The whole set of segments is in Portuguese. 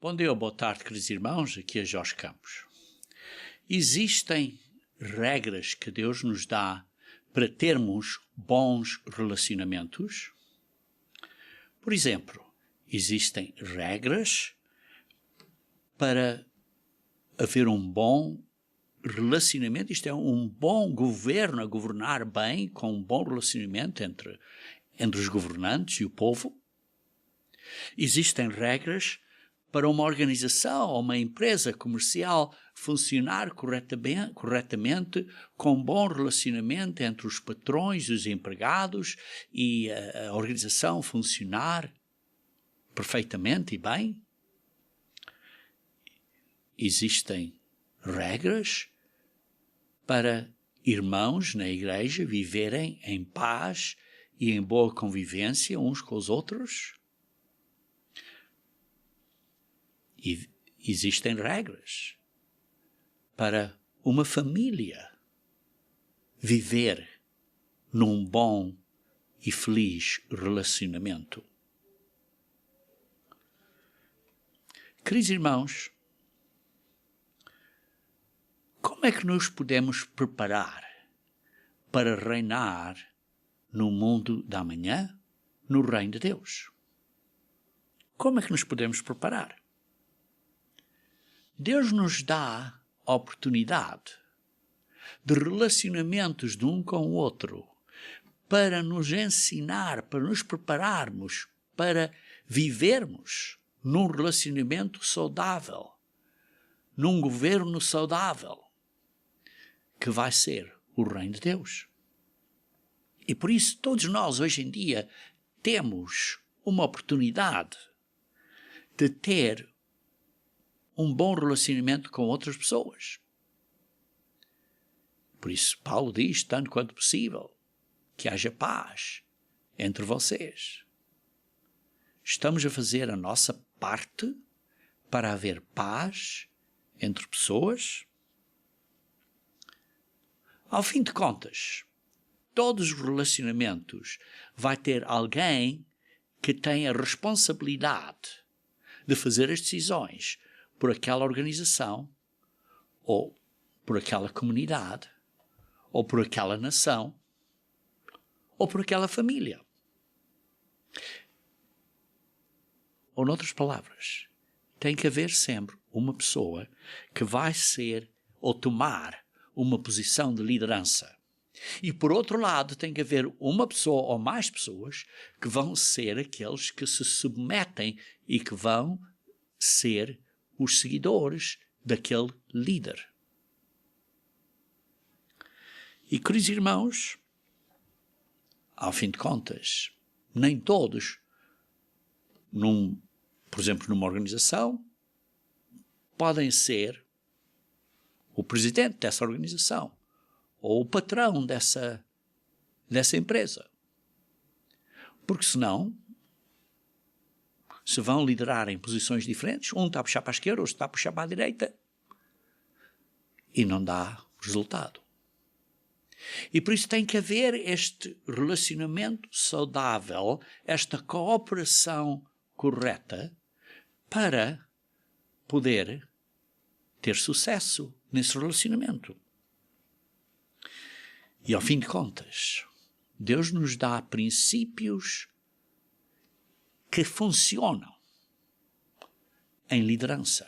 Bom dia ou boa tarde, queridos irmãos, aqui é Jorge Campos. Existem regras que Deus nos dá para termos bons relacionamentos? Por exemplo, existem regras para haver um bom relacionamento, isto é, um bom governo, a governar bem, com um bom relacionamento entre os governantes e o povo. Existem regras para uma organização ou uma empresa comercial funcionar corretamente, com um bom relacionamento entre os patrões e os empregados e a organização funcionar perfeitamente e bem. Existem regras para irmãos na igreja viverem em paz e em boa convivência uns com os outros. E existem regras para uma família viver num bom e feliz relacionamento. Queridos irmãos, como é que nos podemos preparar para reinar no mundo da manhã, no reino de Deus? Como é que nos podemos preparar? Deus nos dá a oportunidade de relacionamentos de um com o outro para nos ensinar, para nos prepararmos, para vivermos num relacionamento saudável, num governo saudável, que vai ser o reino de Deus. E por isso todos nós hoje em dia temos uma oportunidade de ter um bom relacionamento com outras pessoas. Por isso Paulo diz, tanto quanto possível, que haja paz entre vocês. Estamos a fazer a nossa parte para haver paz entre pessoas? Ao fim de contas, todos os relacionamentos vai ter alguém que tem a responsabilidade de fazer as decisões por aquela organização, ou por aquela comunidade, ou por aquela nação, ou por aquela família. Ou, noutras palavras, tem que haver sempre uma pessoa que vai ser ou tomar uma posição de liderança. E, por outro lado, tem que haver uma pessoa ou mais pessoas que vão ser aqueles que se submetem e que vão ser os seguidores daquele líder. E, queridos irmãos, ao fim de contas, nem todos, por exemplo, numa organização, podem ser o presidente dessa organização ou o patrão dessa empresa. Porque senão se vão liderar em posições diferentes, um está a puxar para a esquerda, outro está a puxar para a direita, e não dá resultado. E por isso tem que haver este relacionamento saudável, esta cooperação correta, para poder ter sucesso nesse relacionamento. E ao fim de contas, Deus nos dá princípios que funcionam em liderança.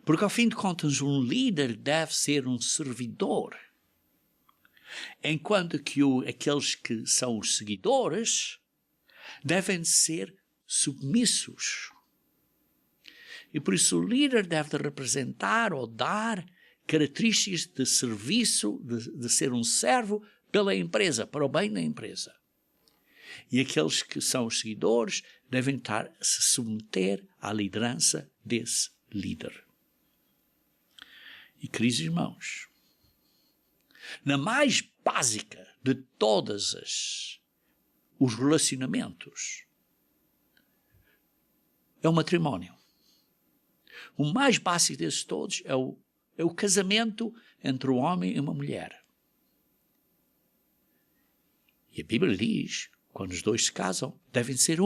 Porque, ao fim de contas, um líder deve ser um servidor, enquanto que aqueles que são os seguidores devem ser submissos. E por isso o líder deve representar ou dar características de serviço, de ser um servo pela empresa, para o bem da empresa. E aqueles que são os seguidores devem se submeter à liderança desse líder. E, queridos irmãos, na mais básica de todas os relacionamentos é o matrimónio. O mais básico desses todos é o casamento entre um homem e uma mulher. E a Bíblia diz, quando os dois se casam, devem ser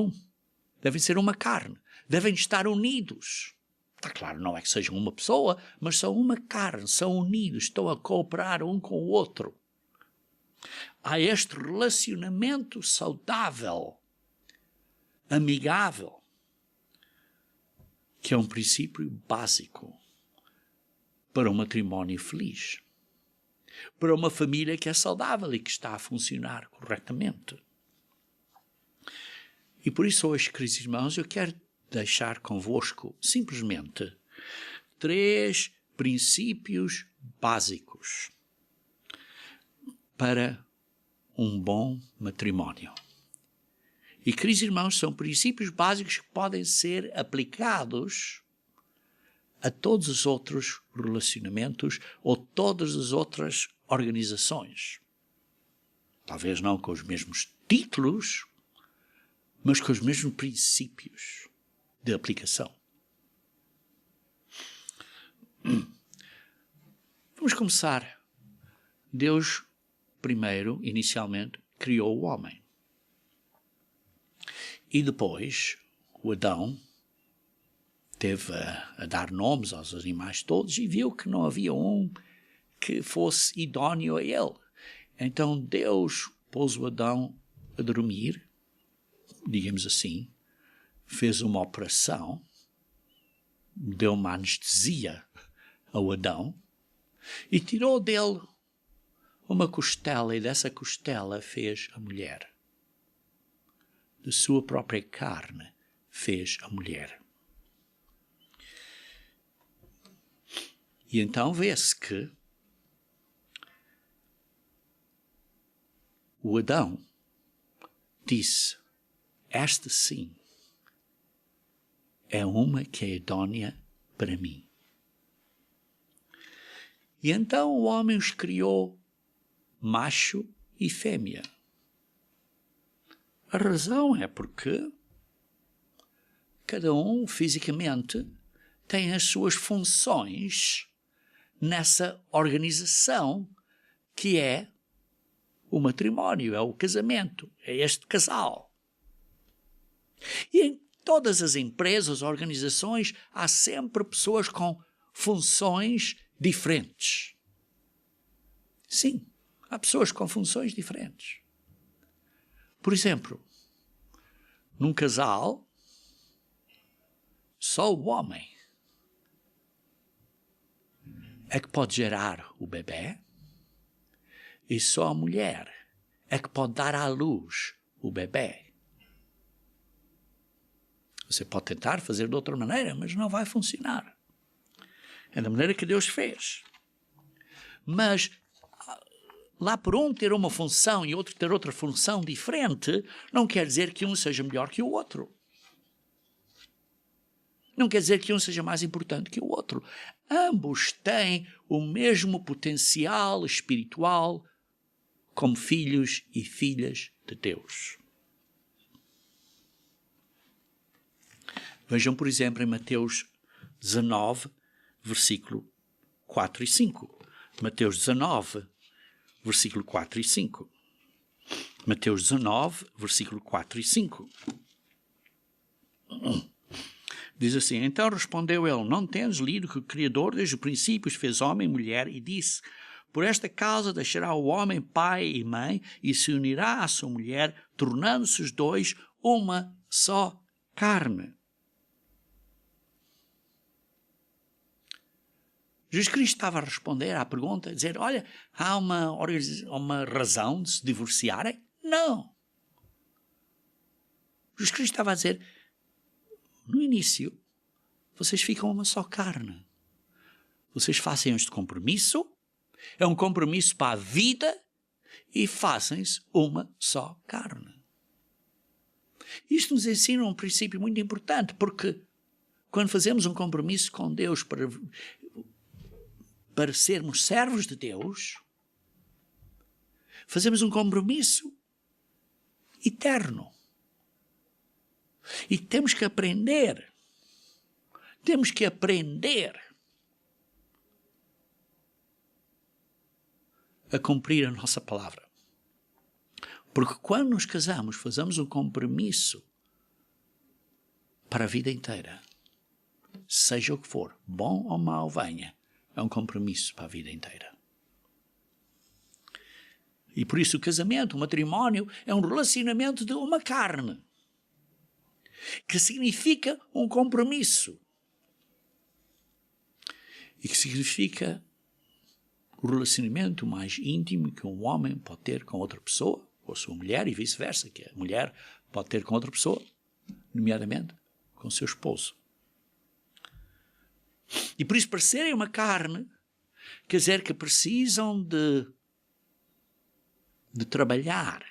uma carne, devem estar unidos. Está claro, não é que sejam uma pessoa, mas são uma carne, são unidos, estão a cooperar um com o outro. Há este relacionamento saudável, amigável, que é um princípio básico para um matrimónio feliz, para uma família que é saudável e que está a funcionar corretamente. E por isso hoje, queridos irmãos, eu quero deixar convosco simplesmente 3 princípios básicos para um bom matrimónio. E, queridos irmãos, são princípios básicos que podem ser aplicados a todos os outros relacionamentos ou todas as outras organizações. Talvez não com os mesmos títulos, mas com os mesmos princípios de aplicação. Vamos começar. Deus, primeiro, inicialmente, criou o homem. E depois, o Adão teve a dar nomes aos animais todos e viu que não havia um que fosse idôneo a ele. Então Deus pôs o Adão a dormir, digamos assim, fez uma operação, deu uma anestesia ao Adão e tirou dele uma costela, e dessa costela fez a mulher. De sua própria carne fez a mulher. E então vê-se que o Adão disse: esta sim é uma que é idônea para mim. E então o homem os criou macho e fêmea. A razão é porque cada um fisicamente tem as suas funções nessa organização que é o matrimónio, é o casamento, é este casal. E em todas as empresas, organizações, há sempre pessoas com funções diferentes. Sim, há pessoas com funções diferentes. Por exemplo, num casal, só o homem é que pode gerar o bebé e só a mulher é que pode dar à luz o bebé. Você pode tentar fazer de outra maneira, mas não vai funcionar. É da maneira que Deus fez. Mas lá por um ter uma função e outro ter outra função diferente, não quer dizer que um seja melhor que o outro. Não quer dizer que um seja mais importante que o outro. Ambos têm o mesmo potencial espiritual como filhos e filhas de Deus. Vejam, por exemplo, em Mateus 19, versículo 4 e 5. Mateus 19, versículo 4 e 5. Mateus 19, versículo 4 e 5. Diz assim: então respondeu ele: não tendes lido que o Criador desde o princípio fez homem e mulher e disse: por esta causa deixará o homem pai e mãe e se unirá à sua mulher, tornando-se os dois uma só carne. Jesus Cristo estava a responder à pergunta, a dizer: olha, há uma razão de se divorciarem? Não. Jesus Cristo estava a dizer: no início, vocês ficam uma só carne. Vocês fazem este compromisso, é um compromisso para a vida, e fazem-se uma só carne. Isto nos ensina um princípio muito importante, porque quando fazemos um compromisso com Deus para sermos servos de Deus, fazemos um compromisso eterno. E temos que aprender a cumprir a nossa palavra. Porque quando nos casamos, fazemos um compromisso para a vida inteira. seja o que for, bom ou mau venha, é um compromisso para a vida inteira. E por isso o casamento, o matrimónio, é um relacionamento de uma carne, que significa um compromisso. E que significa o relacionamento mais íntimo que um homem pode ter com outra pessoa, ou sua mulher, e vice-versa, que a mulher pode ter com outra pessoa, nomeadamente com seu esposo. E por isso, para serem uma carne, quer dizer que precisam de trabalhar,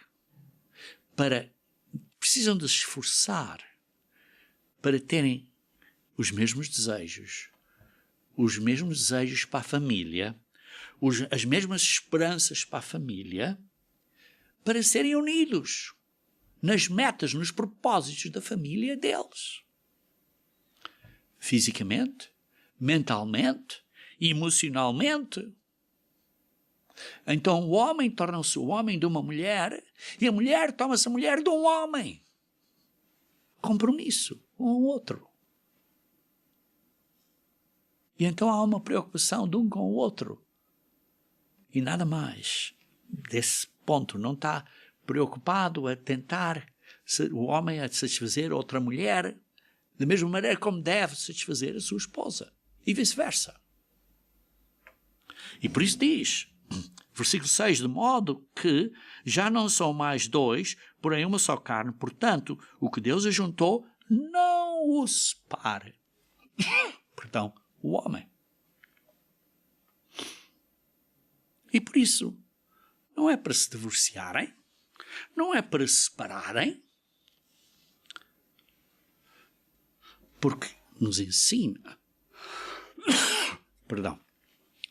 precisam de se esforçar para terem os mesmos desejos para a família, as mesmas esperanças para a família, para serem unidos nas metas, nos propósitos da família deles. Fisicamente, mentalmente, emocionalmente. Então o homem torna-se o homem de uma mulher e a mulher torna-se a mulher de um homem. Compromisso um ao outro. E então há uma preocupação de um com o outro. E nada mais. Desse ponto, não está preocupado a tentar o homem a satisfazer outra mulher da mesma maneira como deve satisfazer a sua esposa. E vice-versa. E por isso diz, versículo 6, de modo que já não são mais dois, porém uma só carne. Portanto, o que Deus ajuntou, não o separe. Perdão, o homem. E por isso, não é para se divorciarem, não é para se separarem, porque nos ensina,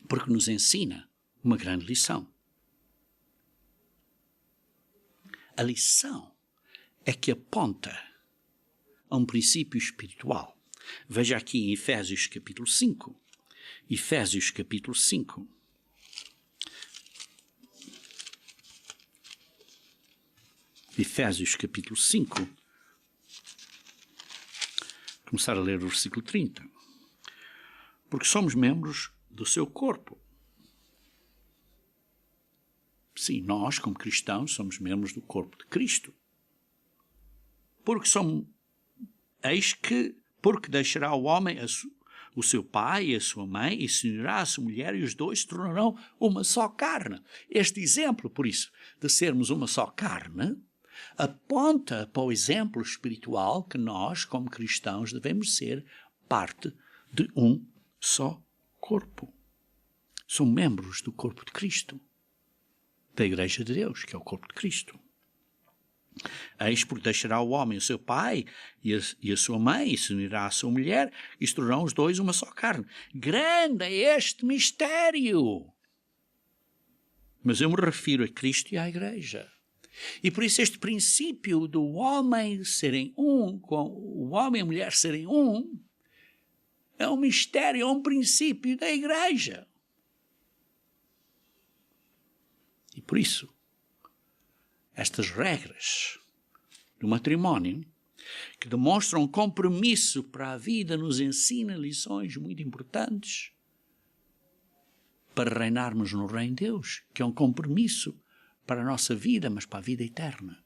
porque nos ensina uma grande lição. A lição é que aponta a um princípio espiritual. Veja aqui em Efésios capítulo 5. Efésios capítulo 5. Efésios capítulo 5. Começar a ler o versículo 30. Porque somos membros do seu corpo. Sim, nós, como cristãos, somos membros do corpo de Cristo. Porque porque deixará o homem o seu pai e a sua mãe, e se unirá a sua mulher, e os dois se tornarão uma só carne. Este exemplo, por isso, de sermos uma só carne, aponta para o exemplo espiritual que nós, como cristãos, devemos ser parte de um só corpo. São membros do corpo de Cristo, da Igreja de Deus, que é o corpo de Cristo. Eis porque deixará o homem o seu pai e a sua mãe, e se unirá à sua mulher, e se tornarão os dois uma só carne. Grande é este mistério! Mas eu me refiro a Cristo e à Igreja. E por isso este princípio do homem serem um, com o homem e a mulher serem um, é um mistério, é um princípio da Igreja. E por isso, estas regras do matrimónio, que demonstram um compromisso para a vida, nos ensina lições muito importantes para reinarmos no reino de Deus, que é um compromisso para a nossa vida, mas para a vida eterna.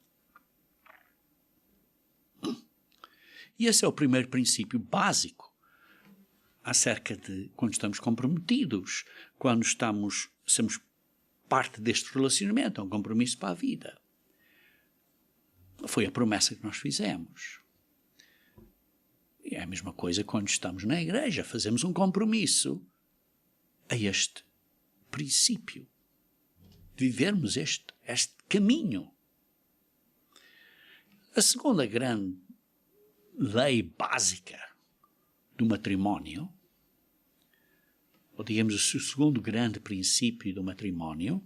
E esse é o primeiro princípio básico acerca de quando estamos comprometidos, quando somos parte deste relacionamento, é um compromisso para a vida. Foi a promessa que nós fizemos. E é a mesma coisa quando estamos na igreja, fazemos um compromisso a este princípio, de vivermos este caminho. A segunda grande lei básica do matrimónio, ou digamos o segundo grande princípio do matrimónio,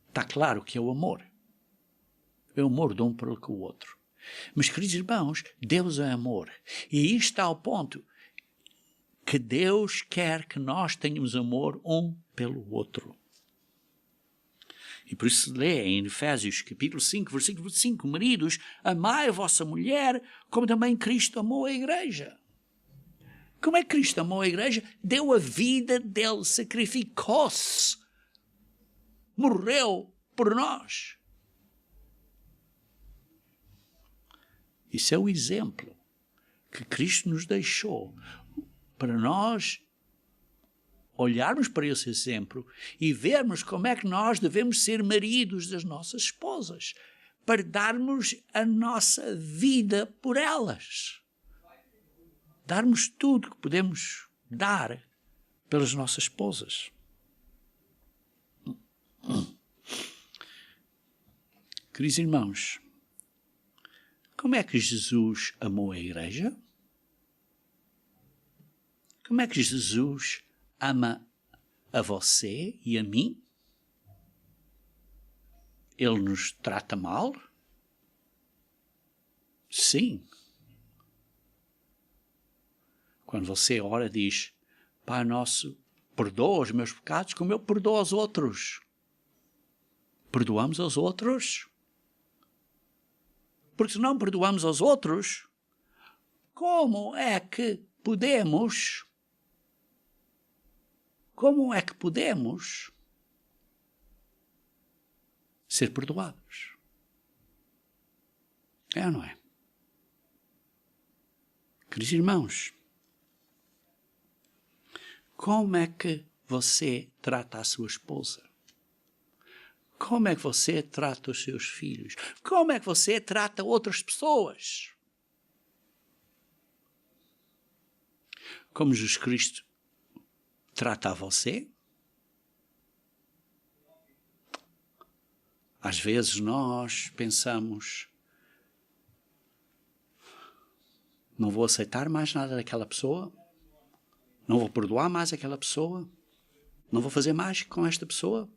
está claro que é o amor. É o amor de um para o outro. Mas, queridos irmãos, Deus é amor. E aí está ao ponto que Deus quer que nós tenhamos amor um pelo outro. E por isso se lê em Efésios capítulo 5, versículo 5, maridos, amai a vossa mulher, como também Cristo amou a igreja. Como é que Cristo amou a igreja? Deu a vida dele, sacrificou-se, morreu por nós. Isso é o exemplo que Cristo nos deixou para nós olharmos para esse exemplo e vermos como é que nós devemos ser maridos das nossas esposas, para darmos a nossa vida por elas. Darmos tudo que podemos dar pelas nossas esposas. Queridos irmãos, como é que Jesus amou a igreja? Como é que Jesus ama a você e a mim? Ele nos trata mal? Sim. Quando você ora, diz: Pai nosso, perdoa os meus pecados como eu perdoo aos outros. Perdoamos aos outros? Porque se não perdoamos aos outros, como é que podemos ser perdoados? É ou não é? Queridos irmãos, como é que você trata a sua esposa? Como é que você trata os seus filhos? Como é que você trata outras pessoas? Como Jesus Cristo trata a você? Às vezes nós pensamos: não vou aceitar mais nada daquela pessoa, não vou perdoar mais aquela pessoa, não vou fazer mais com esta pessoa,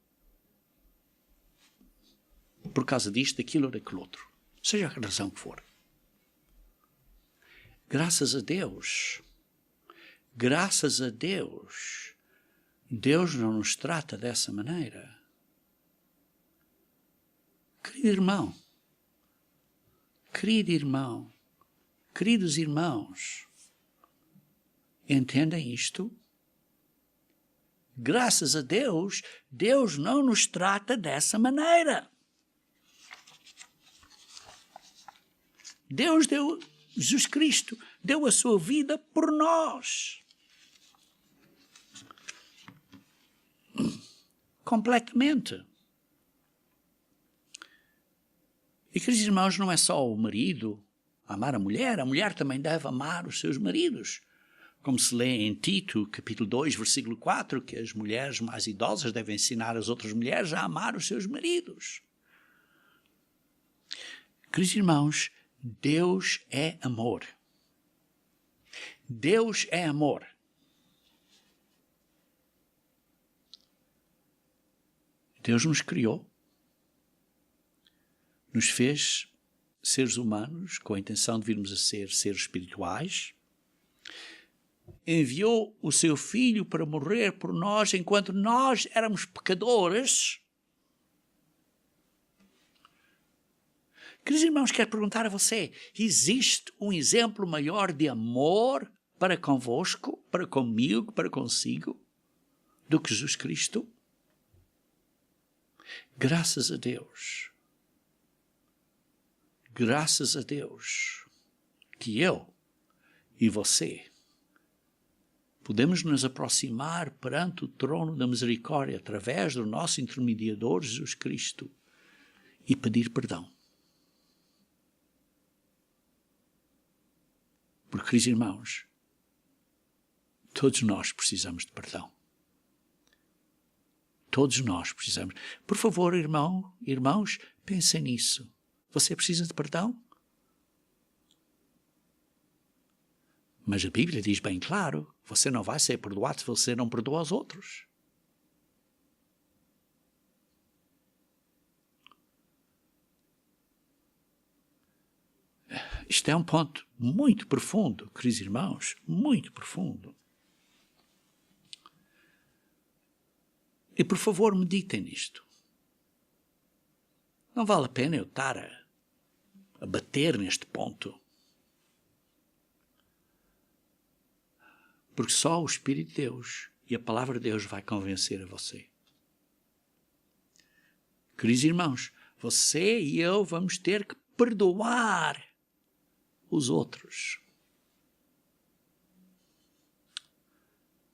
por causa disto, daquilo ou daquele outro. Seja a razão que for. Graças a Deus, Deus não nos trata dessa maneira. Querido irmão, queridos irmãos, entendem isto? Graças a Deus, Deus não nos trata dessa maneira. Jesus Cristo deu a sua vida por nós. Completamente. E, queridos irmãos, não é só o marido amar a mulher também deve amar os seus maridos. Como se lê em Tito, capítulo 2, versículo 4, que as mulheres mais idosas devem ensinar as outras mulheres a amar os seus maridos. Queridos irmãos, Deus é amor. Deus é amor. Deus nos criou, nos fez seres humanos com a intenção de virmos a ser seres espirituais, enviou o seu Filho para morrer por nós enquanto nós éramos pecadores. Queridos irmãos, quero perguntar a você, existe um exemplo maior de amor para convosco, para comigo, para consigo, do que Jesus Cristo? Graças a Deus que eu e você podemos nos aproximar perante o trono da misericórdia através do nosso intermediador Jesus Cristo e pedir perdão. Porque, queridos irmãos, todos nós precisamos de perdão. Todos nós precisamos. Por favor, irmãos, pensem nisso. Você precisa de perdão? Mas a Bíblia diz bem claro, você não vai ser perdoado se você não perdoa os outros. Isto é um ponto muito profundo, queridos irmãos, muito profundo. E por favor, meditem nisto. Não vale a pena eu estar a bater neste ponto. Porque só o Espírito de Deus e a palavra de Deus vai convencer a você. Queridos irmãos, você e eu vamos ter que perdoar os outros.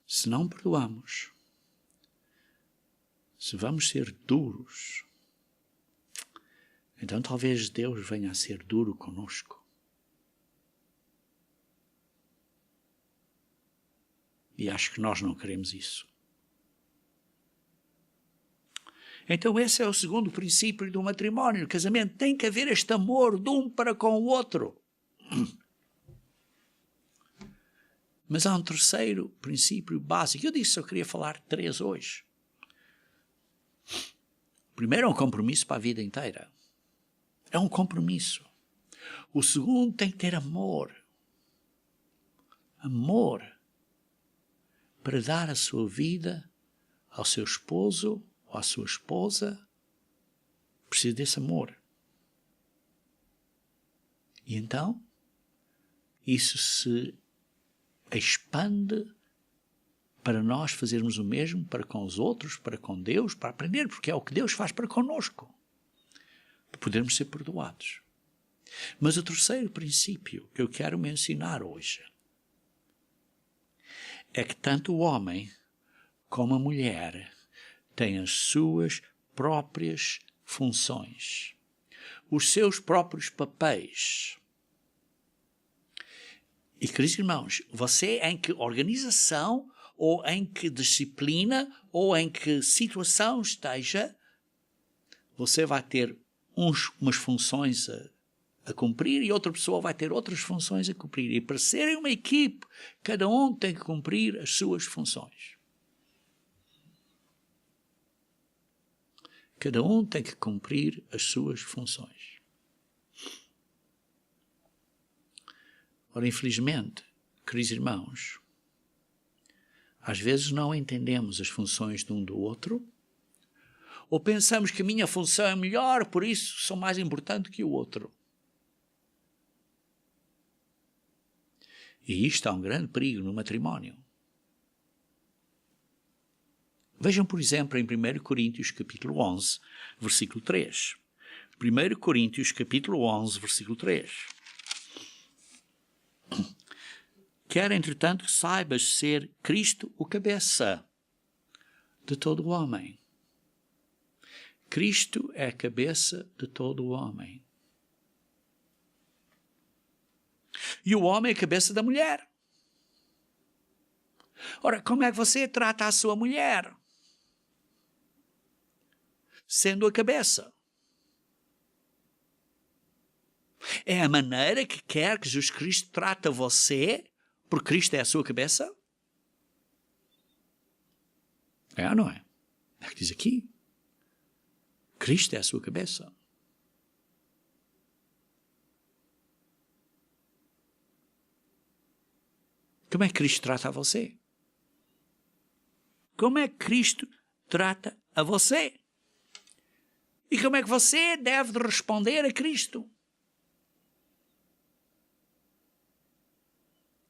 Se não perdoamos, se vamos ser duros, então talvez Deus venha a ser duro conosco. E acho que nós não queremos isso. Então esse é o segundo princípio do matrimónio. No casamento tem que haver este amor de um para com o outro. Mas há um terceiro princípio básico. Eu disse que eu queria falar 3 hoje. O primeiro é um compromisso para a vida inteira. É um compromisso. O segundo tem que ter amor. Amor. Para dar a sua vida ao seu esposo ou à sua esposa. Precisa desse amor. E então, isso se expande para nós fazermos o mesmo para com os outros, para com Deus, para aprender, porque é o que Deus faz para conosco, para podermos ser perdoados. Mas o terceiro princípio que eu quero mencionar hoje é que tanto o homem como a mulher têm as suas próprias funções, os seus próprios papéis. E, queridos irmãos, você em que organização, ou em que disciplina, ou em que situação esteja, você vai ter umas funções a cumprir e outra pessoa vai ter outras funções a cumprir. E para serem uma equipe, cada um tem que cumprir as suas funções. Cada um tem que cumprir as suas funções. Ora, infelizmente, queridos irmãos, às vezes não entendemos as funções de um do outro, ou pensamos que a minha função é melhor, por isso sou mais importante que o outro. E isto é um grande perigo no matrimónio. Vejam, por exemplo, em 1 Coríntios capítulo 11, versículo 3. 1 Coríntios capítulo 11, versículo 3. Quer, entretanto, que saibas ser Cristo o cabeça de todo o homem. Cristo é a cabeça de todo o homem. E o homem é a cabeça da mulher. Ora, como é que você trata a sua mulher? Sendo a cabeça. É a maneira que quer que Jesus Cristo trata você, porque Cristo é a sua cabeça? É ou não é? É o que diz aqui. Cristo é a sua cabeça. Como é que Cristo trata a você? Como é que Cristo trata a você? E como é que você deve responder a Cristo?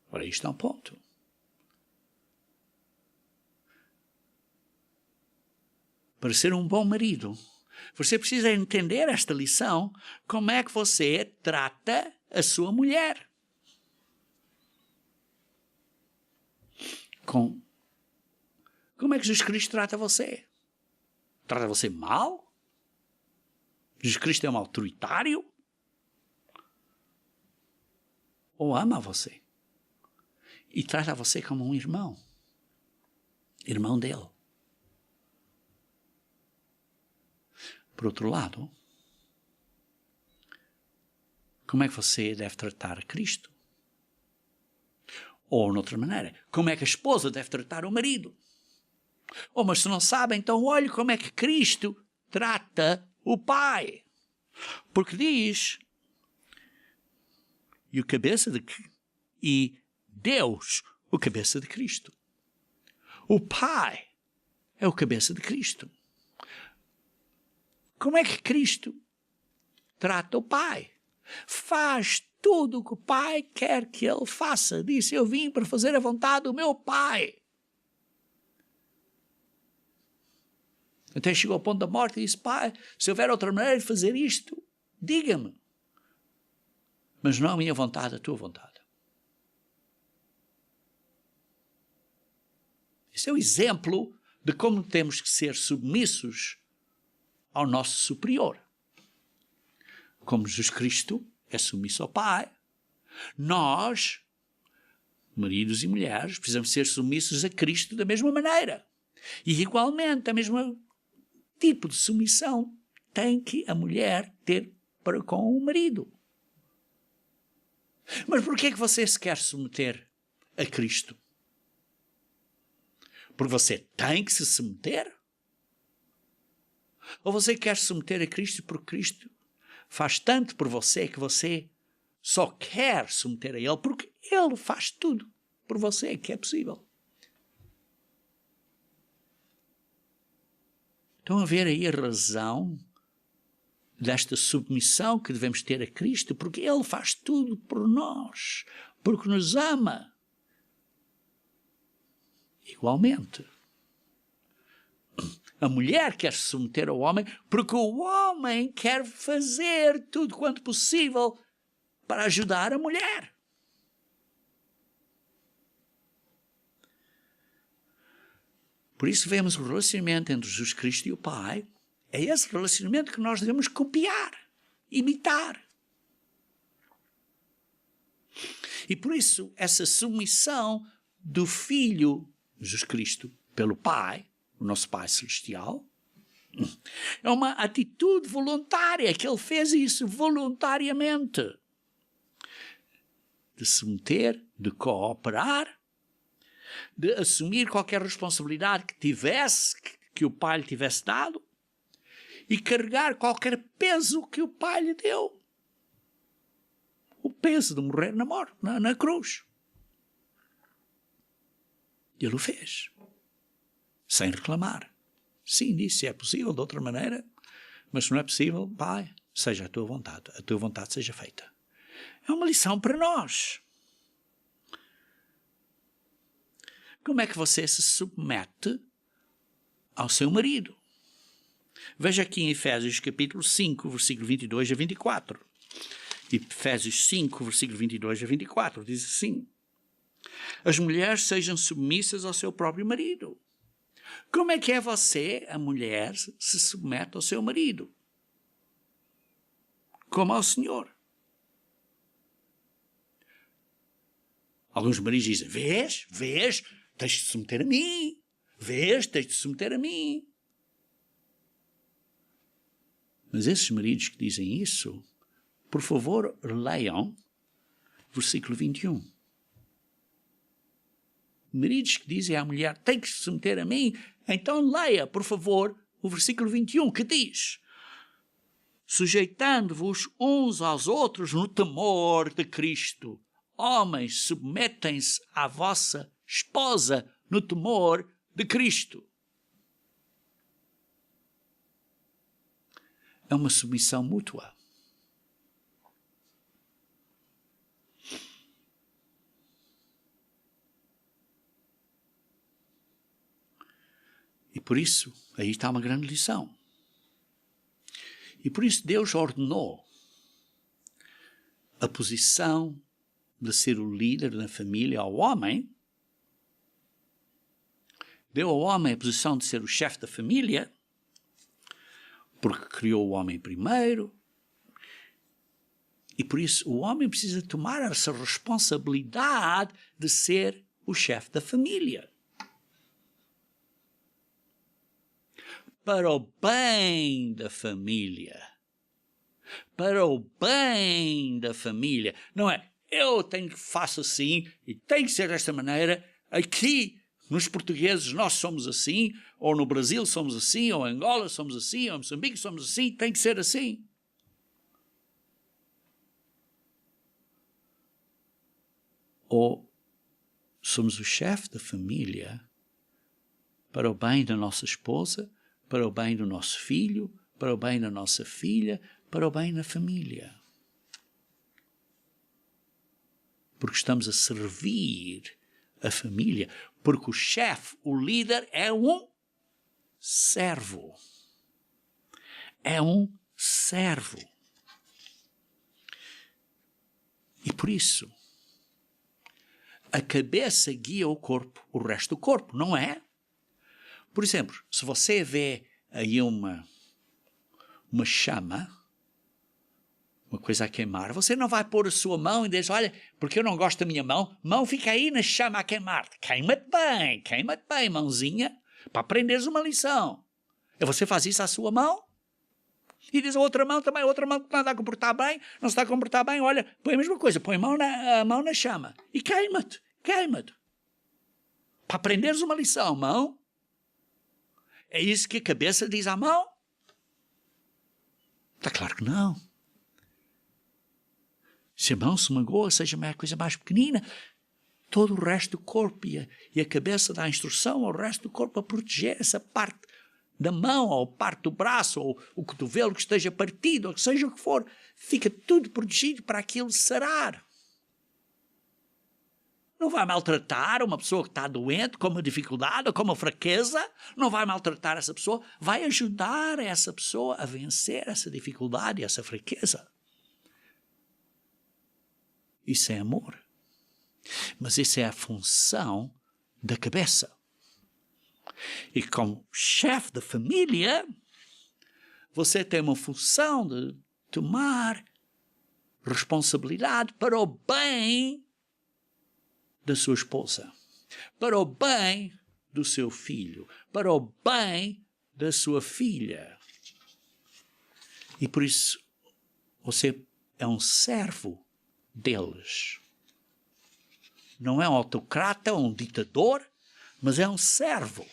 Ora, isto é um ponto. Para ser um bom marido, você precisa entender esta lição, como é que você trata a sua mulher. Como é que Jesus Cristo trata você? Trata você mal? Jesus Cristo é um autoritário? Ou ama você? E trata você como um irmão? Irmão dele. Por outro lado, como é que você deve tratar Cristo? Ou, de outra maneira, como é que a esposa deve tratar o marido? Oh, mas se não sabe, então olhe como é que Cristo trata o Pai. Porque diz, e Deus, o cabeça de Cristo. O Pai é o cabeça de Cristo. Como é que Cristo trata o Pai? Faz tudo o que o Pai quer que ele faça. Disse, eu vim para fazer a vontade do meu Pai. Até chegou ao ponto da morte e disse, Pai, se houver outra maneira de fazer isto, diga-me. Mas não a minha vontade, a tua vontade. Esse é o exemplo de como temos que ser submissos ao nosso superior. Como Jesus Cristo é submisso ao Pai, nós, maridos e mulheres, precisamos ser submissos a Cristo da mesma maneira. E igualmente, a mesma tipo de submissão tem que a mulher ter para com o marido. Mas por que é que você se quer submeter a Cristo? Porque você tem que se submeter? Ou você quer se submeter a Cristo porque Cristo faz tanto por você que você só quer submeter a Ele porque Ele faz tudo por você que é possível? Estão a ver aí a razão desta submissão que devemos ter a Cristo? Porque Ele faz tudo por nós, porque nos ama. Igualmente, a mulher quer se submeter ao homem porque o homem quer fazer tudo quanto possível para ajudar a mulher. Por isso vemos o relacionamento entre Jesus Cristo e o Pai. É esse relacionamento que nós devemos copiar, imitar. E por isso essa submissão do Filho Jesus Cristo pelo Pai, o nosso Pai Celestial, é uma atitude voluntária, que Ele fez isso voluntariamente. De se meter, de cooperar, de assumir qualquer responsabilidade que tivesse, que o Pai lhe tivesse dado, e carregar qualquer peso que o Pai lhe deu. O peso de morrer na morte, na cruz. Ele o fez. Sem reclamar. Sim, disse, é possível de outra maneira, mas se não é possível, Pai, seja a tua vontade seja feita. É uma lição para nós. Como é que você se submete ao seu marido? Veja aqui em Efésios capítulo 5, versículo 22 a 24. Efésios 5, versículo 22 a 24, diz assim: as mulheres sejam submissas ao seu próprio marido. Como é que você, a mulher, se submete ao seu marido? Como ao Senhor. Alguns maridos dizem, vês, tens de submeter a mim. Vês, tens de submeter a mim. Mas esses maridos que dizem isso, por favor, leiam versículo 21. Maridos que dizem à mulher, tem que se submeter a mim, então leia, por favor, o versículo 21, que diz: sujeitando-vos uns aos outros no temor de Cristo. Homens, submetem-se à vossa esposa no temor de Cristo. É uma submissão mútua. E por isso, aí está uma grande lição. E por isso Deus ordenou a posição de ser o líder da família ao homem. Deu ao homem a posição de ser o chefe da família, porque criou o homem primeiro. E por isso o homem precisa tomar essa responsabilidade de ser o chefe da família. Para o bem da família. Para o bem da família. Não é, eu faço assim e tem que ser desta maneira. Aqui, nos portugueses, nós somos assim, ou no Brasil somos assim, ou em Angola somos assim, ou em Moçambique somos assim, tem que ser assim. Ou somos o chefe da família para o bem da nossa esposa, para o bem do nosso filho, para o bem da nossa filha, para o bem da família. porque estamos a servir a família, porque o chefe, o líder, é um servo. É um servo. E por isso, a cabeça guia o corpo, o resto do corpo, não é? Por exemplo, se você vê aí uma chama, uma coisa a queimar, você não vai pôr a sua mão e diz, olha, porque eu não gosto da minha mão fica aí na chama a queimar. Queima-te bem, mãozinha, para aprenderes uma lição. E você faz isso à sua mão? E diz a outra mão também, a outra mão que não está a comportar bem, não se está a comportar bem, olha, põe a mesma coisa, põe a mão na chama e queima-te. Para aprenderes uma lição, mão. É isso que a cabeça diz à mão? Está claro que não. Se a mão se magoa, seja a coisa mais pequenina, todo o resto do corpo e a cabeça dá instrução ao resto do corpo a proteger essa parte da mão, ou parte do braço, ou o cotovelo que esteja partido, ou que seja o que for, fica tudo protegido para aquilo sarar. Não vai maltratar uma pessoa que está doente, com uma dificuldade ou com uma fraqueza, não vai maltratar essa pessoa, vai ajudar essa pessoa a vencer essa dificuldade e essa fraqueza. Isso é amor. Mas isso é a função da cabeça. E como chefe da família, você tem uma função de tomar responsabilidade para o bem da sua esposa, para o bem do seu filho, para o bem da sua filha. E por isso você é um servo deles. Não é um autocrata, um ditador, mas é um servo.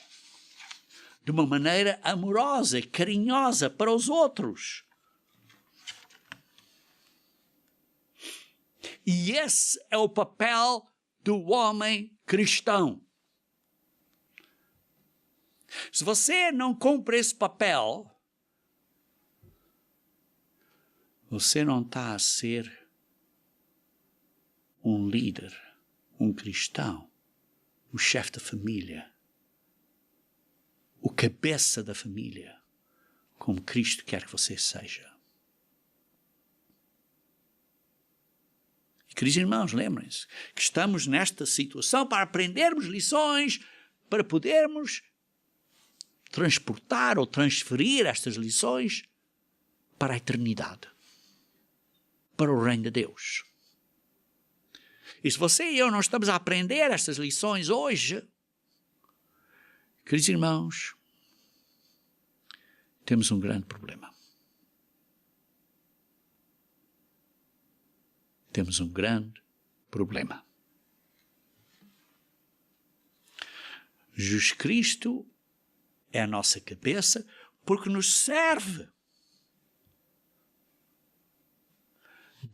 De uma maneira amorosa e carinhosa para os outros. E esse é o papel do homem cristão. Se você não cumpre esse papel, você não está a ser um líder, um cristão, o chefe da família, o cabeça da família, como Cristo quer que você seja. E, queridos irmãos, lembrem-se que estamos nesta situação para aprendermos lições, para podermos transportar ou transferir estas lições para a eternidade, para o reino de Deus. E se você e eu não estamos a aprender estas lições hoje, queridos irmãos, temos um grande problema. Temos um grande problema. Jesus Cristo é a nossa cabeça porque nos serve,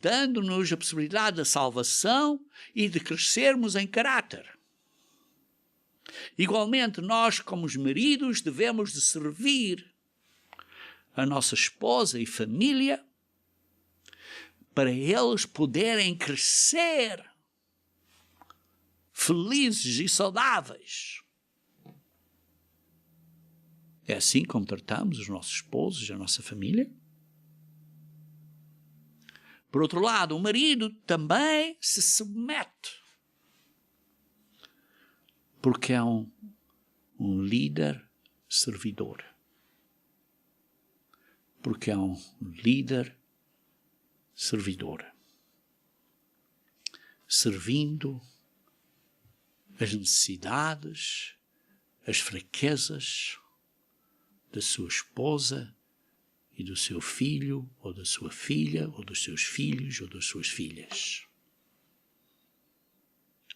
dando-nos a possibilidade da salvação e de crescermos em caráter. Igualmente, nós, como os maridos, devemos de servir a nossa esposa e família para eles poderem crescer felizes e saudáveis. É assim como tratamos os nossos esposos e a nossa família. Por outro lado, o marido também se submete, porque é um líder servidor. Porque é um líder servidor. Servindo as necessidades, as fraquezas da sua esposa e do seu filho, ou da sua filha, ou dos seus filhos, ou das suas filhas.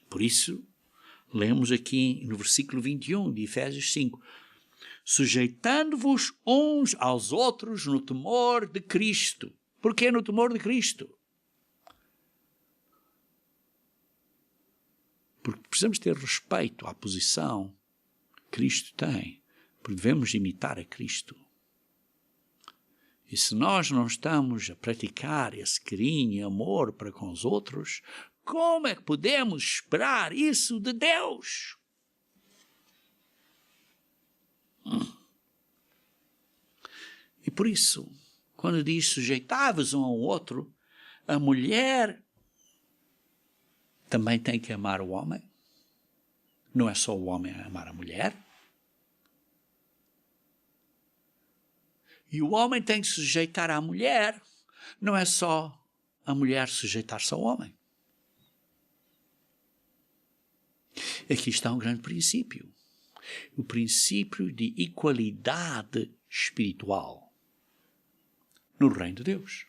Por isso, lemos aqui no versículo 21 de Efésios 5, sujeitando-vos uns aos outros no temor de Cristo. Por que no temor de Cristo? Porque precisamos ter respeito à posição que Cristo tem, porque devemos imitar a Cristo. E se nós não estamos a praticar esse carinho e amor para com os outros, como é que podemos esperar isso de Deus? E por isso, quando diz sujeitai-vos um ao outro, a mulher também tem que amar o homem. Não é só o homem a amar a mulher. E o homem tem que sujeitar à mulher. Não é só a mulher sujeitar-se ao homem. Aqui está um grande princípio. O princípio de igualdade espiritual no reino de Deus.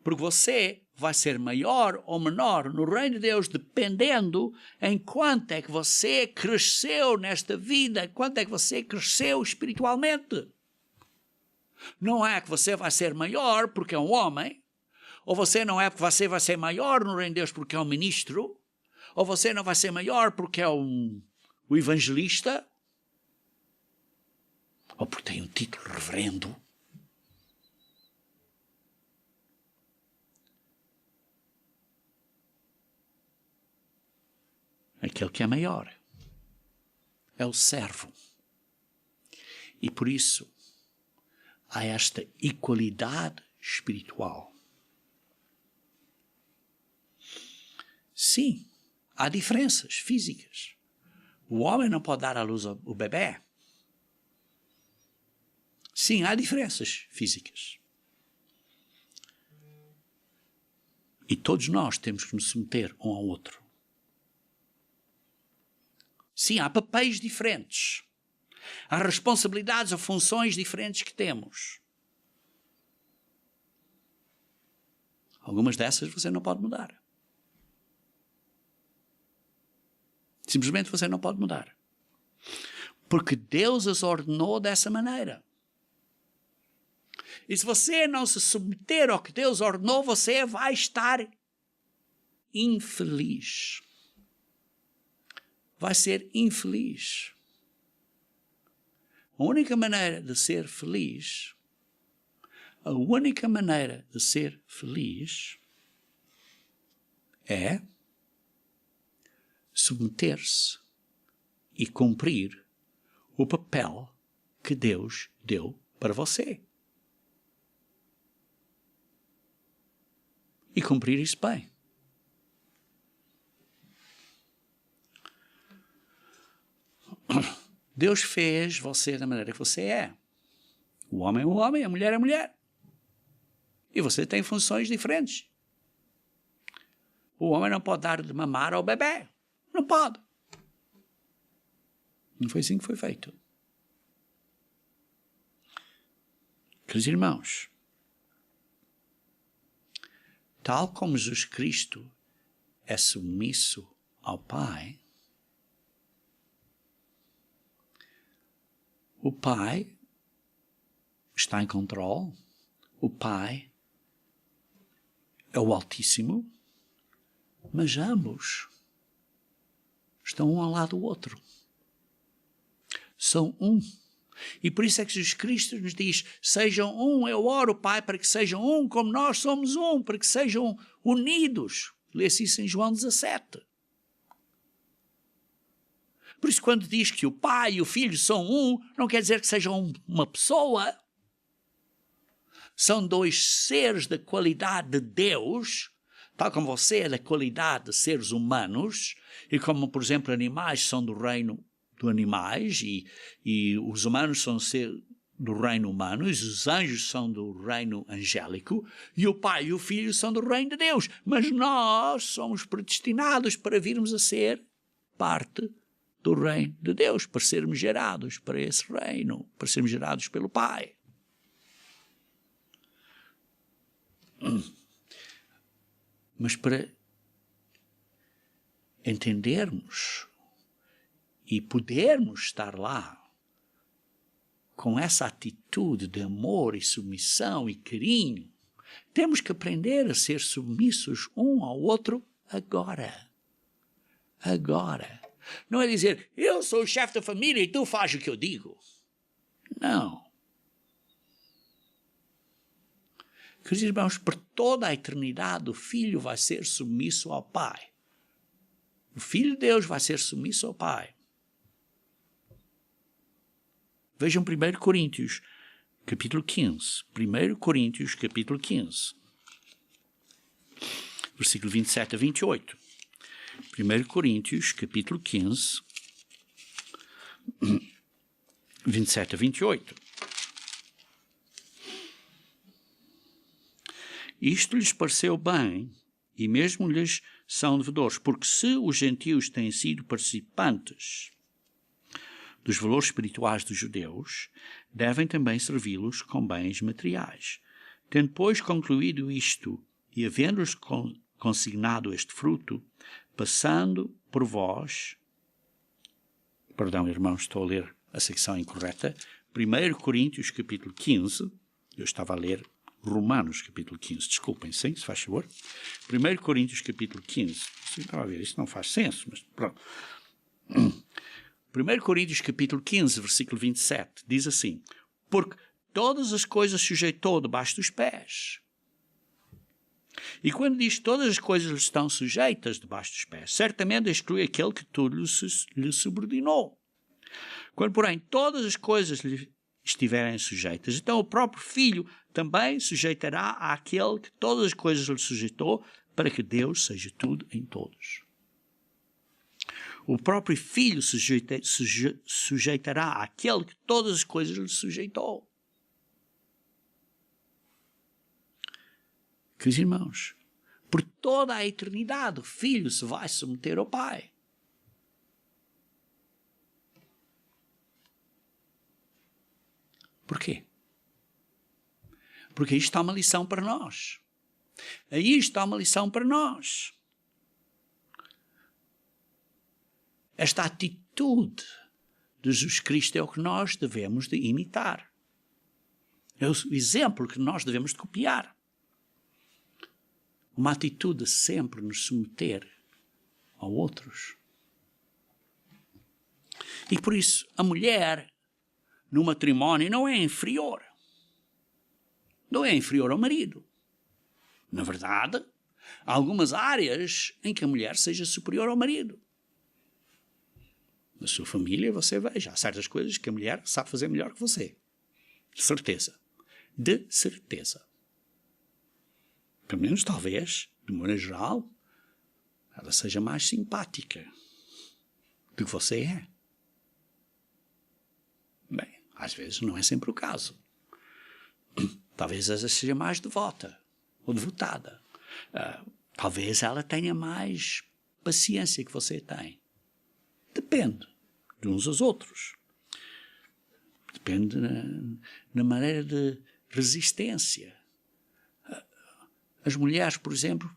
Porque você vai ser maior ou menor no reino de Deus dependendo em quanto é que você cresceu nesta vida, quanto é que você cresceu espiritualmente. Não é que você vai ser maior porque é um homem, ou você não é que você vai ser maior no reino de Deus porque é um ministro, ou você não vai ser maior porque é o evangelista, ou porque tem um título reverendo. Aquele que é maior é o servo. E por isso há esta igualdade espiritual. Sim, há diferenças físicas. O homem não pode dar à luz o bebê. Sim, há diferenças físicas. E todos nós temos que nos submeter um ao outro. Sim, há papéis diferentes. Há responsabilidades ou funções diferentes que temos. Algumas dessas você não pode mudar. Simplesmente você não pode mudar. Porque Deus as ordenou dessa maneira. E se você não se submeter ao que Deus ordenou, você vai estar infeliz. Vai ser infeliz. A única maneira de ser feliz, é submeter-se e cumprir o papel que Deus deu para você. E cumprir isso bem. Deus fez você da maneira que você é. O homem é o homem, a mulher é a mulher. E você tem funções diferentes. O homem não pode dar de mamar ao bebê. Não pode. Não foi assim que foi feito. Queridos irmãos, tal como Jesus Cristo é submisso ao Pai, o Pai está em controle. O Pai é o Altíssimo, mas ambos estão um ao lado do outro. São um. E por isso é que Jesus Cristo nos diz, sejam um, eu oro, Pai, para que sejam um, como nós somos um, para que sejam unidos. Lê-se isso em João 17. Por isso, quando diz que o Pai e o Filho são um, não quer dizer que sejam uma pessoa. São dois seres da qualidade de Deus, tal como você é da qualidade de seres humanos, e como, por exemplo, animais são do reino dos animais, e os humanos são do reino humano, e os anjos são do reino angélico, e o Pai e o Filho são do reino de Deus. Mas nós somos predestinados para virmos a ser parte do reino de Deus, para sermos gerados para esse reino, para sermos gerados pelo Pai. Mas para entendermos e podermos estar lá com essa atitude de amor e submissão e carinho, temos que aprender a ser submissos um ao outro agora. Agora. Não é dizer, eu sou o chefe da família e tu fazes o que eu digo. Não. Queridos irmãos, por toda a eternidade o Filho vai ser submisso ao Pai. O Filho de Deus vai ser submisso ao Pai. Vejam 1 Coríntios, capítulo 15. 1 Coríntios, capítulo 15. Versículo 27 a 28. 1 Coríntios, capítulo 15, 27 a 28. Isto lhes pareceu bem, e mesmo lhes são devedores, porque se os gentios têm sido participantes dos valores espirituais dos judeus, devem também servi-los com bens materiais. Tendo, pois, concluído isto, e havendo-lhes consignado este fruto, passando por vós... Perdão, irmãos, estou a ler a secção incorreta. 1 Coríntios, capítulo 15. Eu estava a ler Romanos, capítulo 15. Desculpem, sim, se faz favor. 1 Coríntios, capítulo 15. Sim, estava a ver, isto não faz senso, mas pronto. 1 Coríntios, capítulo 15, versículo 27, diz assim: porque todas as coisas sujeitou debaixo dos pés. E quando diz todas as coisas lhe estão sujeitas debaixo dos pés, certamente exclui aquele que tudo lhe subordinou. Quando, porém, todas as coisas lhe estiverem sujeitas, então o próprio Filho também sujeitará àquele que todas as coisas lhe sujeitou, para que Deus seja tudo em todos. O próprio Filho sujeitará àquele que todas as coisas lhe sujeitou. Queridos irmãos, por toda a eternidade o Filho se vai submeter ao Pai. Porquê? Porque aí está uma lição para nós. Aí está uma lição para nós. Esta atitude de Jesus Cristo é o que nós devemos de imitar. É o exemplo que nós devemos de copiar. Uma atitude de sempre nos submeter a outros. E por isso, a mulher no matrimónio não é inferior. Não é inferior ao marido. Na verdade, há algumas áreas em que a mulher seja superior ao marido. Na sua família você veja, há certas coisas que a mulher sabe fazer melhor que você. De certeza. De certeza. Pelo menos, talvez, de maneira geral, ela seja mais simpática do que você é. Bem, às vezes não é sempre o caso. Talvez ela seja mais devota ou devotada. Talvez ela tenha mais paciência que você tem. Depende de uns aos outros. Depende na maneira de resistência. As mulheres, por exemplo,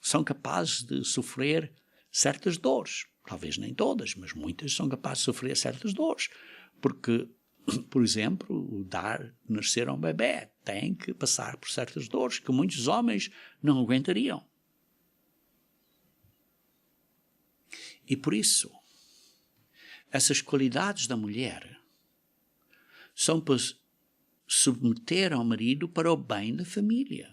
são capazes de sofrer certas dores. Talvez nem todas, mas muitas são capazes de sofrer certas dores. Porque, por exemplo, nascer a um bebê tem que passar por certas dores que muitos homens não aguentariam. E por isso, essas qualidades da mulher são para submeter ao marido para o bem da família.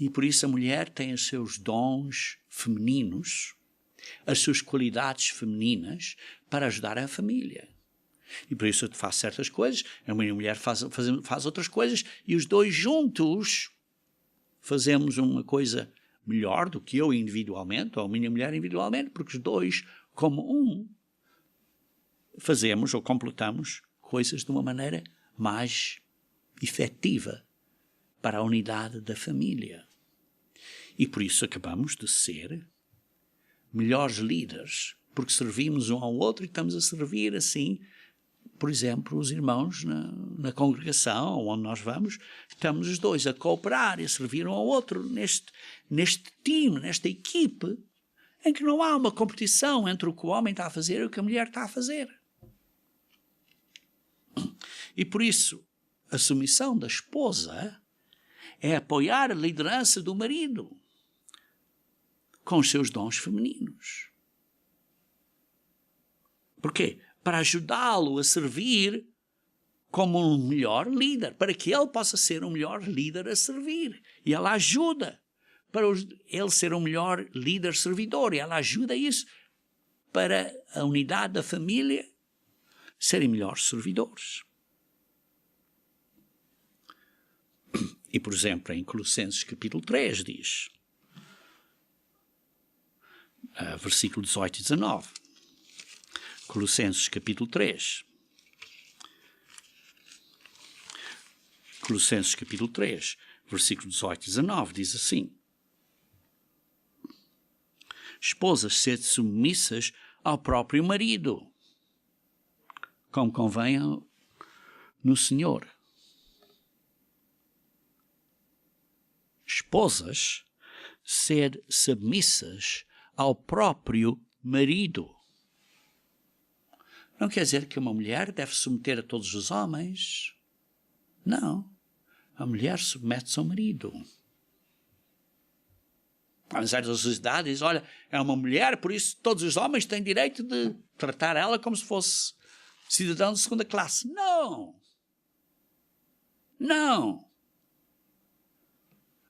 E por isso a mulher tem os seus dons femininos, as suas qualidades femininas para ajudar a família. E por isso faz certas coisas, a minha mulher faz outras coisas, e os dois juntos fazemos uma coisa melhor do que eu individualmente, ou a minha mulher individualmente, porque os dois, como um, fazemos ou completamos coisas de uma maneira mais efetiva para a unidade da família. E por isso acabamos de ser melhores líderes, porque servimos um ao outro e estamos a servir assim, por exemplo, os irmãos na congregação onde nós vamos, estamos os dois a cooperar e a servir um ao outro neste time, nesta equipe, em que não há uma competição entre o que o homem está a fazer e o que a mulher está a fazer. E por isso, a submissão da esposa é apoiar a liderança do marido com os seus dons femininos. Porquê? Para ajudá-lo a servir como um melhor líder, para que ele possa ser um melhor líder a servir. E ela ajuda para ele ser um melhor líder servidor. E ela ajuda isso para a unidade da família serem melhores servidores. E, por exemplo, em Colossenses capítulo 3 diz, versículo 18 e 19, Colossenses capítulo 3, Colossenses capítulo 3, versículo 18 e 19, diz assim: esposas, sede submissas ao próprio marido, como convém no Senhor. Esposas, sede submissas ao próprio marido. Não quer dizer que uma mulher deve submeter a todos os homens. Não. A mulher submete-se ao marido. A sociedade diz, olha, é uma mulher, por isso todos os homens têm direito de tratar ela como se fosse cidadão de segunda classe. Não. Não.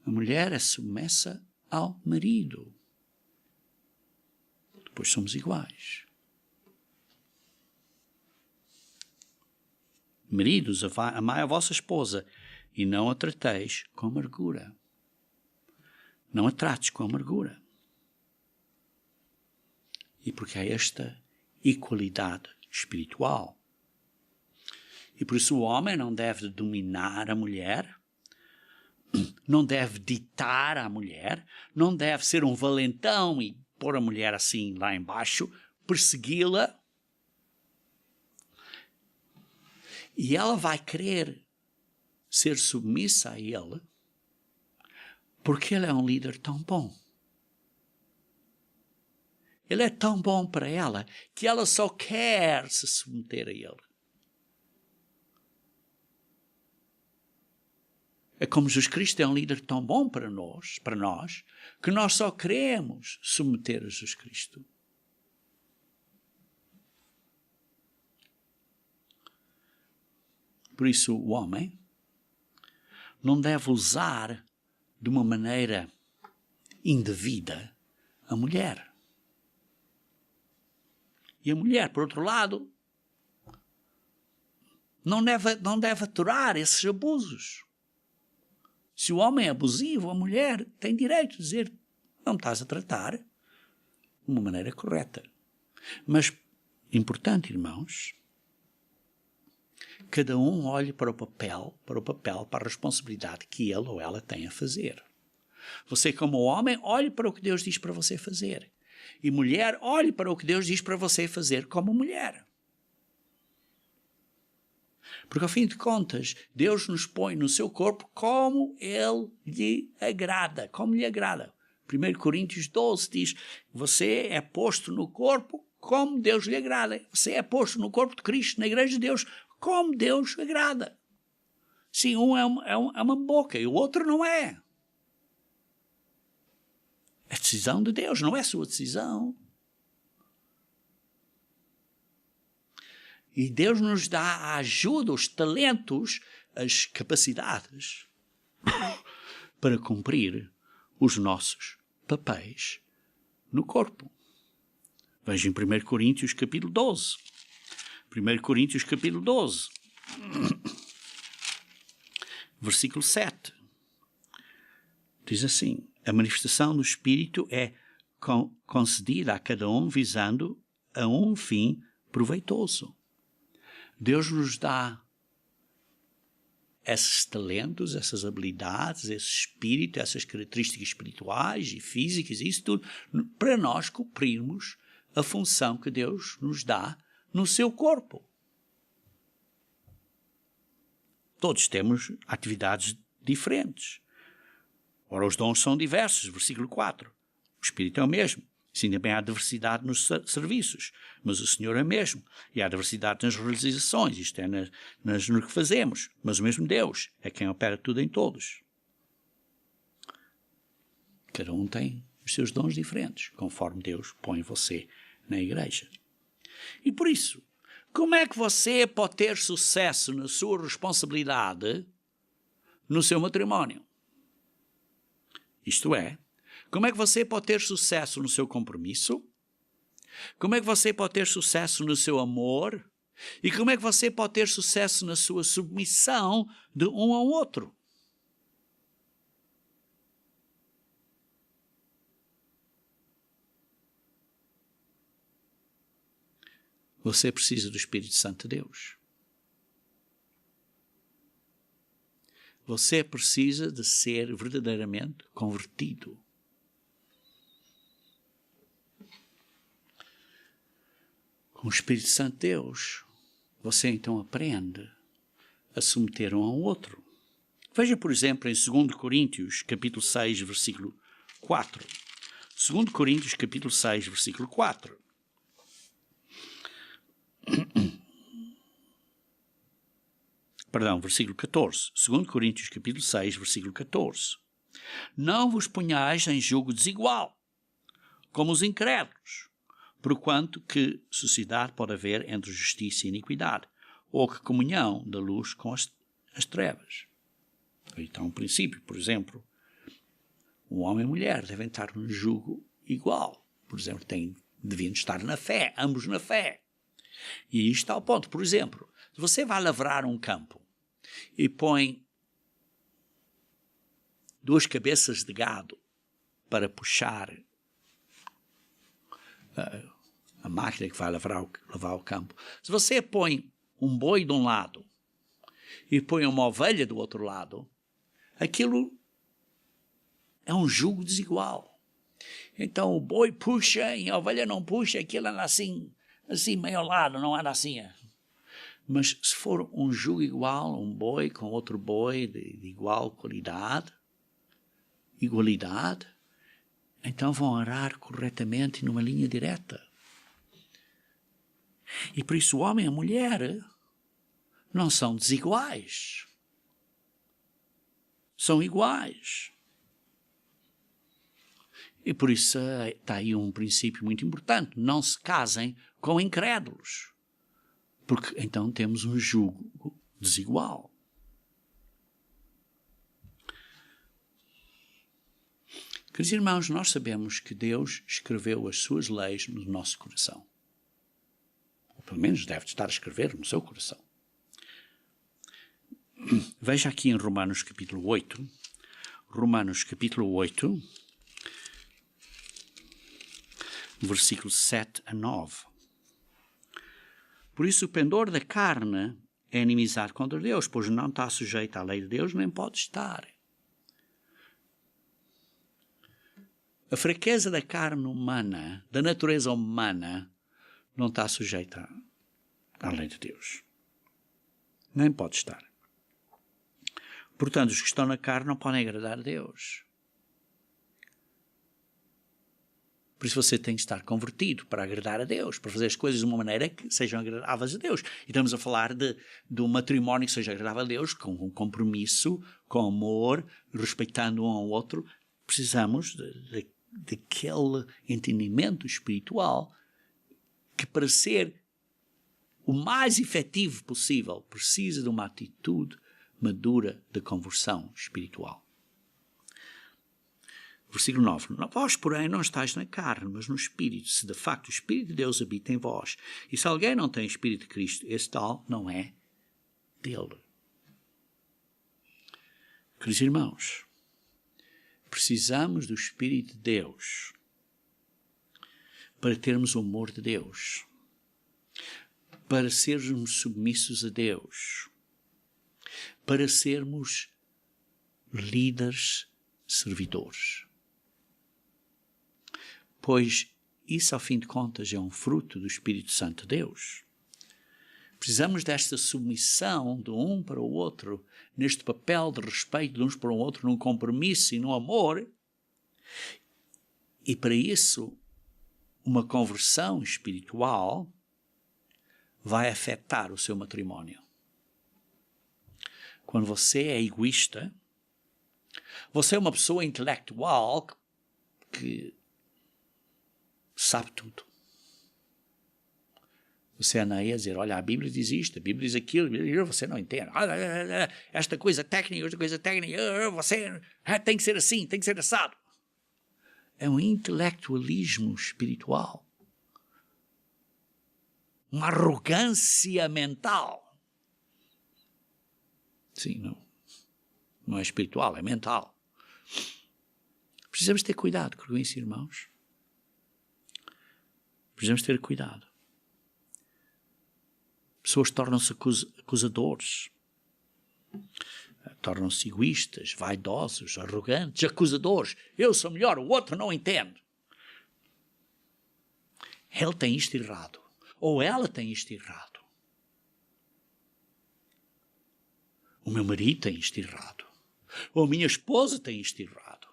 A mulher é submissa ao marido. Depois somos iguais. Maridos, amai a vossa esposa e não a trateis com amargura. Não a trates com amargura. E porque há esta equalidade espiritual. E por isso o homem não deve dominar a mulher, não deve ditar à mulher, não deve ser um valentão e pôr a mulher assim lá embaixo, persegui-la. E ela vai querer ser submissa a ele, porque ele é um líder tão bom. Ele é tão bom para ela que ela só quer se submeter a ele. É como Jesus Cristo é um líder tão bom para nós, que nós só queremos submeter a Jesus Cristo. Por isso o homem não deve usar de uma maneira indevida a mulher. E a mulher, por outro lado, não deve aturar esses abusos. Se o homem é abusivo, a mulher tem direito de dizer, não me estás a tratar de uma maneira correta. Mas, importante, irmãos, cada um olhe para o papel, para a responsabilidade que ele ou ela tem a fazer. Você, como homem, olhe para o que Deus diz para você fazer. E mulher, olhe para o que Deus diz para você fazer como mulher. Porque, ao fim de contas, Deus nos põe no seu corpo como Ele lhe agrada. Como lhe agrada. 1 Coríntios 12 diz, você é posto no corpo como Deus lhe agrada. Você é posto no corpo de Cristo, na igreja de Deus, como Deus agrada. Sim, um é uma boca e o outro não é. É decisão de Deus, não é sua decisão. E Deus nos dá a ajuda, os talentos, as capacidades para cumprir os nossos papéis no corpo. Veja em 1 Coríntios capítulo 12. 1 Coríntios capítulo 12. Versículo 7. Diz assim, a manifestação do Espírito é concedida a cada um visando a um fim proveitoso. Deus nos dá esses talentos, essas habilidades, esse espírito, essas características espirituais e físicas, isso tudo, para nós cumprirmos a função que Deus nos dá no seu corpo. Todos temos atividades diferentes. Ora, os dons são diversos, versículo 4. O Espírito é o mesmo. Sim, também há diversidade nos serviços, mas o Senhor é mesmo. E há diversidade nas realizações, isto é, no que fazemos. Mas o mesmo Deus é quem opera tudo em todos. Cada um tem os seus dons diferentes, conforme Deus põe você na igreja. E por isso, Como é que você pode ter sucesso na sua responsabilidade no seu matrimónio? Isto é, como é que você pode ter sucesso no seu compromisso? Como é que você pode ter sucesso no seu amor? E como é que você pode ter sucesso na sua submissão de um ao outro? Você precisa do Espírito Santo de Deus. Você precisa de ser verdadeiramente convertido. Com o Espírito Santo de Deus, você então aprende a submeter um ao outro. Veja, por exemplo, em 2 Coríntios, capítulo 6, versículo 4. 2 Coríntios, capítulo 6, versículo 4. Perdão, versículo 14. 2 Coríntios, capítulo 6, versículo 14. Não vos ponhais em julgo desigual, como os incrédulos, porquanto que sociedade pode haver entre justiça e iniquidade, ou que comunhão da luz com as trevas. Então, um princípio, por exemplo, um homem e mulher devem estar num julgo igual. Por exemplo, deviam estar na fé, ambos na fé. E aí está o ponto. Por exemplo, se você vai lavrar um campo e põe 2 cabeças de gado para puxar a máquina que vai lavar o campo. Se você põe um boi de um lado e põe uma ovelha do outro lado, aquilo é um jugo desigual. Então o boi puxa e a ovelha não puxa, aquilo anda assim meio ao lado, não anda assim. Mas se for um jugo igual, um boi com outro boi de igual qualidade, igualdade, então vão arar corretamente numa linha direta. E por isso o homem e a mulher não são desiguais. São iguais. E por isso está aí um princípio muito importante. Não se casem com incrédulos. Porque então temos um jugo desigual. Queridos irmãos, nós sabemos que Deus escreveu as suas leis no nosso coração. Ou pelo menos deve estar a escrever no seu coração. Veja aqui em Romanos capítulo 8. Romanos capítulo 8, versículos 7 a 9. Por isso o pendor da carne é inimizade contra Deus, pois não está sujeito à lei de Deus, nem pode estar. A fraqueza da carne humana, da natureza humana, não está sujeita à lei de Deus. Nem pode estar. Portanto, os que estão na carne não podem agradar a Deus. Por isso você tem que estar convertido para agradar a Deus, para fazer as coisas de uma maneira que sejam agradáveis a Deus. E estamos a falar de um matrimónio que seja agradável a Deus, com um compromisso, com amor, respeitando um ao outro. Precisamos daquele entendimento espiritual que, para ser o mais efetivo possível, precisa de uma atitude madura de conversão espiritual. Versículo 9. Vós, porém, não estáis na carne, mas no Espírito, se de facto o Espírito de Deus habita em vós. E se alguém não tem o Espírito de Cristo, esse tal não é dele. Queridos irmãos, precisamos do Espírito de Deus para termos o amor de Deus, para sermos submissos a Deus, para sermos líderes servidores. Pois isso, ao fim de contas, é um fruto do Espírito Santo de Deus. Precisamos desta submissão de um para o outro, neste papel de respeito de uns para o outro, num compromisso e num amor. E para isso, uma conversão espiritual vai afetar o seu matrimónio. Quando você é egoísta, você é uma pessoa intelectual que sabe tudo. Você anda aí a dizer, olha, a Bíblia diz isto, a Bíblia diz aquilo, você não entende. Esta coisa técnica, você tem que ser assim, tem que ser assado. É um intelectualismo espiritual. Uma arrogância mental. Sim, não é espiritual, é mental. Precisamos ter cuidado com isso, irmãos. Precisamos ter cuidado. Pessoas tornam-se acusadores, tornam-se egoístas, vaidosos, arrogantes, acusadores. Eu sou melhor, o outro não entende. Ele tem isto errado, ou ela tem isto errado. O meu marido tem isto errado, ou a minha esposa tem isto errado,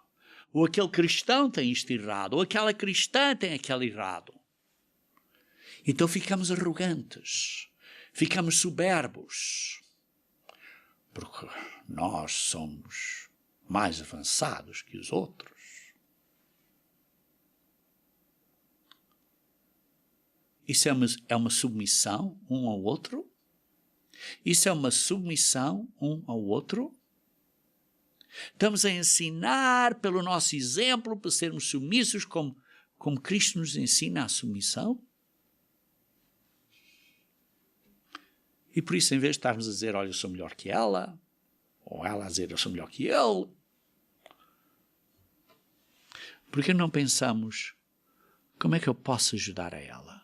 ou aquele cristão tem isto errado, ou aquela cristã tem aquele errado. Então ficamos arrogantes. Ficamos soberbos, porque nós somos mais avançados que os outros. Isso é uma submissão um ao outro? Isso é uma submissão um ao outro? Estamos a ensinar pelo nosso exemplo para sermos submissos como Cristo nos ensina a submissão? E por isso, em vez de estarmos a dizer, olha, eu sou melhor que ela, ou ela a dizer, eu sou melhor que ele, por que não pensamos, como é que eu posso ajudar a ela?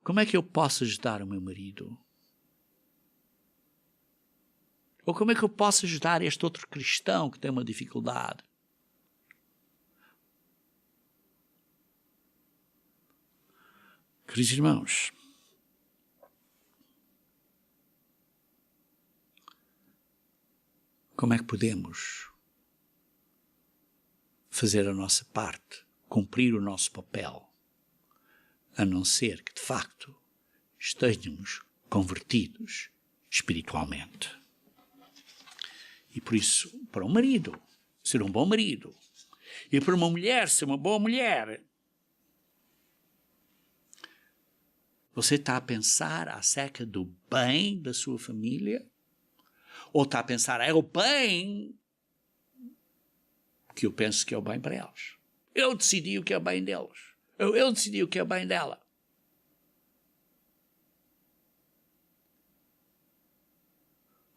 Como é que eu posso ajudar o meu marido? Ou como é que eu posso ajudar este outro cristão que tem uma dificuldade? Queridos irmãos, como é que podemos fazer a nossa parte, cumprir o nosso papel, a não ser que, de facto, estejamos convertidos espiritualmente? E por isso, para um marido ser um bom marido, e para uma mulher ser uma boa mulher, você está a pensar acerca do bem da sua família? Ou está a pensar, é o bem que eu penso que é o bem para eles. Eu decidi o que é o bem deles. Eu decidi o que é o bem dela.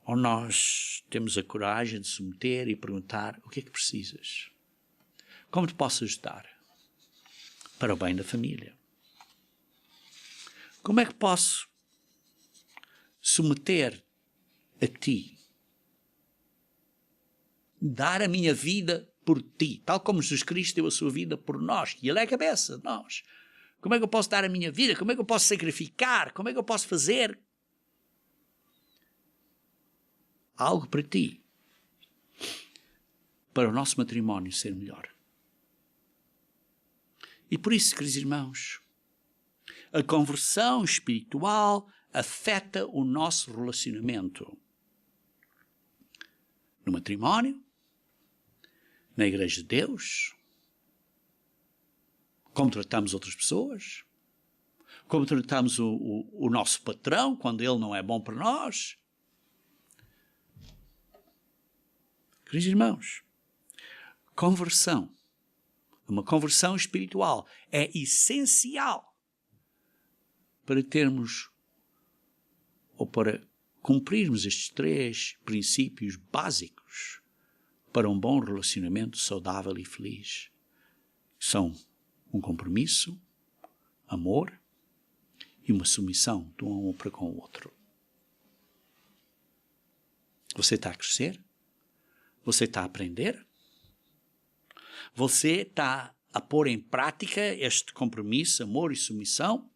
Ou nós temos a coragem de submeter e perguntar, o que é que precisas? Como te posso ajudar? Para o bem da família. Como é que posso submeter a ti? Dar a minha vida por ti, tal como Jesus Cristo deu a sua vida por nós, que Ele é a cabeça de nós. Como é que eu posso dar a minha vida? Como é que eu posso sacrificar? Como é que eu posso fazer algo para ti, para o nosso matrimónio ser melhor? E por isso, queridos irmãos, a conversão espiritual afeta o nosso relacionamento no matrimónio, na Igreja de Deus, como tratamos outras pessoas, como tratamos o nosso patrão quando ele não é bom para nós. Queridos irmãos, uma conversão espiritual é essencial para termos, ou para cumprirmos estes 3 princípios básicos para um bom relacionamento saudável e feliz. São um compromisso, amor e uma submissão de um para com o outro. Você está a crescer? Você está a aprender? Você está a pôr em prática este compromisso, amor e submissão?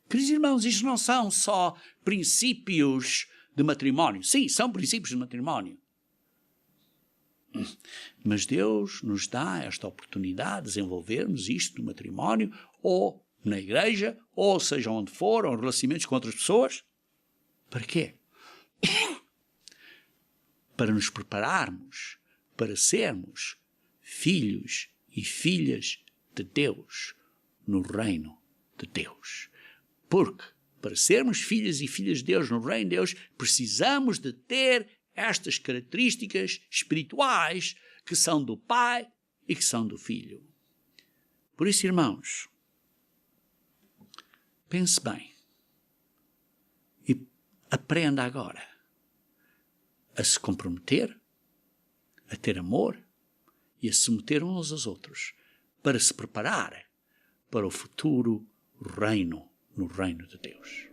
Queridos irmãos, isto não são só princípios de matrimónio. Sim, são princípios de matrimónio. Mas Deus nos dá esta oportunidade de desenvolvermos isto no matrimónio, ou na igreja, ou seja onde for, ou em relacionamentos com outras pessoas. Para quê? Para nos prepararmos para sermos filhos e filhas de Deus no reino de Deus. Porque, para sermos filhos e filhas de Deus no reino de Deus, precisamos de ter estas características espirituais que são do Pai e que são do Filho. Por isso, irmãos, pense bem e aprenda agora a se comprometer, a ter amor e a se meter uns aos outros para se preparar para o futuro reino no reino de Deus.